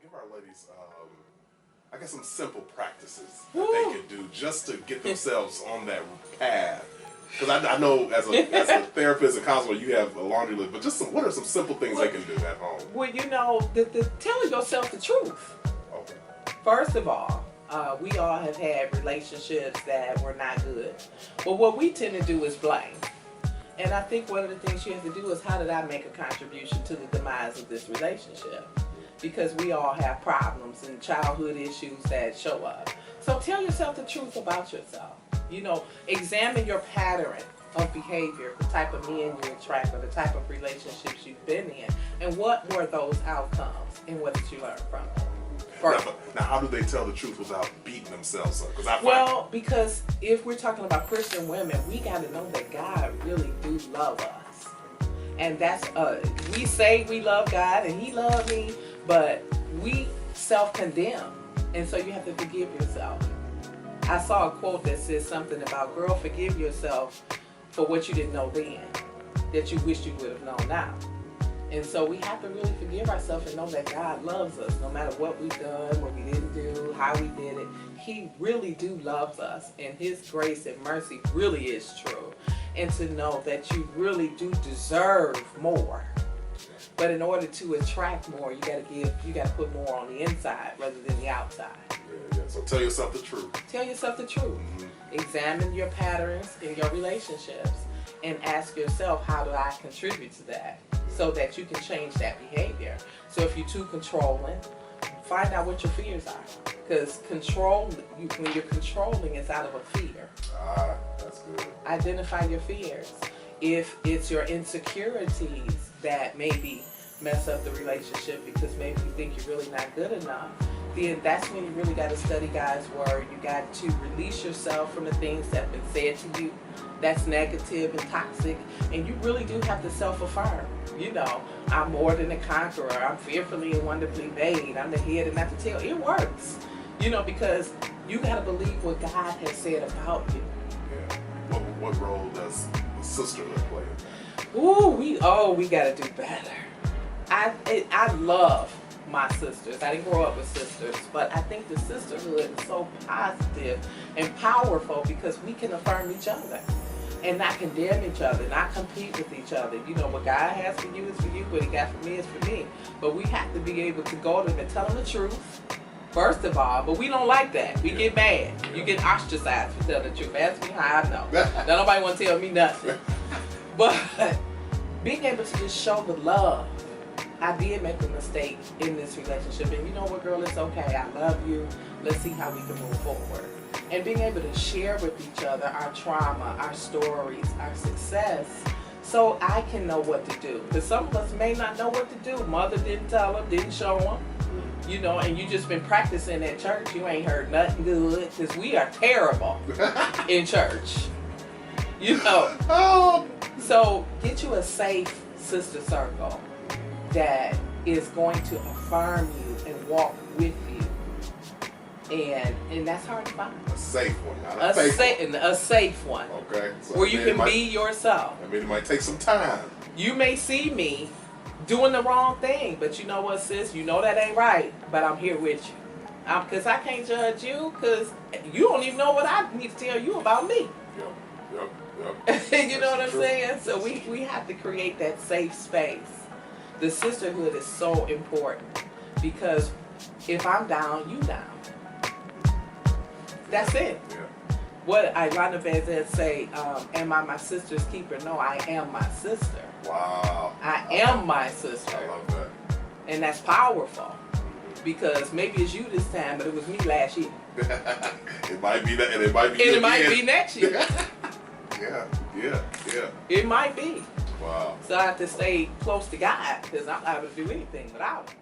give our ladies, I guess, some simple practices that they can do just to get themselves on that path. Because I know as a therapist and counselor, you have a laundry list, but just what are some simple things they can do at home? Well, you know, telling yourself the truth. Okay. First of all, we all have had relationships that were not good. But what we tend to do is blame. And I think one of the things you have to do is, how did I make a contribution to the demise of this relationship? Because we all have problems and childhood issues that show up. So tell yourself the truth about yourself. You know, examine your pattern of behavior, the type of men you attract, or the type of relationships you've been in, and what were those outcomes, and what did you learn from it? Now, how do they tell the truth without beating themselves up? Because if we're talking about Christian women, we got to know that God really do love us. And that's, we say we love God and He loved me, but we self-condemn. And so you have to forgive yourself. I saw a quote that says something about, girl, forgive yourself for what you didn't know then, that you wished you would have known now. And so we have to really forgive ourselves and know that God loves us no matter what we've done, what we didn't do, how we did it. He really do loves us, and His grace and mercy really is true. And to know that you really do deserve more. But in order to attract more, you gotta put more on the inside rather than the outside. Yeah. So tell yourself the truth. Tell yourself the truth. Mm-hmm. Examine your patterns in your relationships and ask yourself, how do I contribute to that? So that you can change that behavior. So if you're too controlling, find out what your fears are. Because when you're controlling, it's out of a fear. That's good. Identify your fears. If it's your insecurities that maybe mess up the relationship because maybe you think you're really not good enough, then that's when you really got to study God's word. You got to release yourself from the things that have been said to you that's negative and toxic, and you really do have to self-affirm. You know, I'm more than a conqueror. I'm fearfully and wonderfully made. I'm the head and not the tail. It works, you know, because you got to believe what God has said about you. Yeah. What role does sisterhood play in that? Ooh, we got to do better. I love my sisters. I didn't grow up with sisters, but I think the sisterhood is so positive and powerful because we can affirm each other and not condemn each other, not compete with each other. You know, what God has for you is for you, what He got for me is for me. But we have to be able to go to them and tell them the truth, first of all. But we don't like that. We get mad. You get ostracized for telling the truth. Ask me how I know. Now nobody want to tell me nothing. But being able to just show the love. I did make a mistake in this relationship, and you know what, girl, it's okay. I love you. Let's see how we can move forward. And being able to share with each other our trauma, our stories, our success, so I can know what to do. Because some of us may not know what to do. Mother didn't tell them, didn't show them, you know, and you just been practicing at church. You ain't heard nothing good, because we are terrible in church, you know. So get you a safe sister circle that is going to affirm you and walk with you, and that's hard to find. A safe one, not a fake one. A safe one. Okay. So where you can be yourself. I mean, it might take some time. You may see me doing the wrong thing, but you know what, sis? You know that ain't right, but I'm here with you. Because I can't judge you, because you don't even know what I need to tell you about me. Yep. You know what I'm saying? So we have to create that safe space. The sisterhood is so important, because if I'm down, you down. That's it. Yeah. What Ilana Bezet say, am I my sister's keeper? No, I am my sister. Wow. I am my sister. I love that. And that's powerful, because maybe it's you this time, but it was me last year. It might be that, and it might be. And it might be next year. Yeah. It might be. Wow. So I have to stay close to God, because I'm not able to do anything without Him.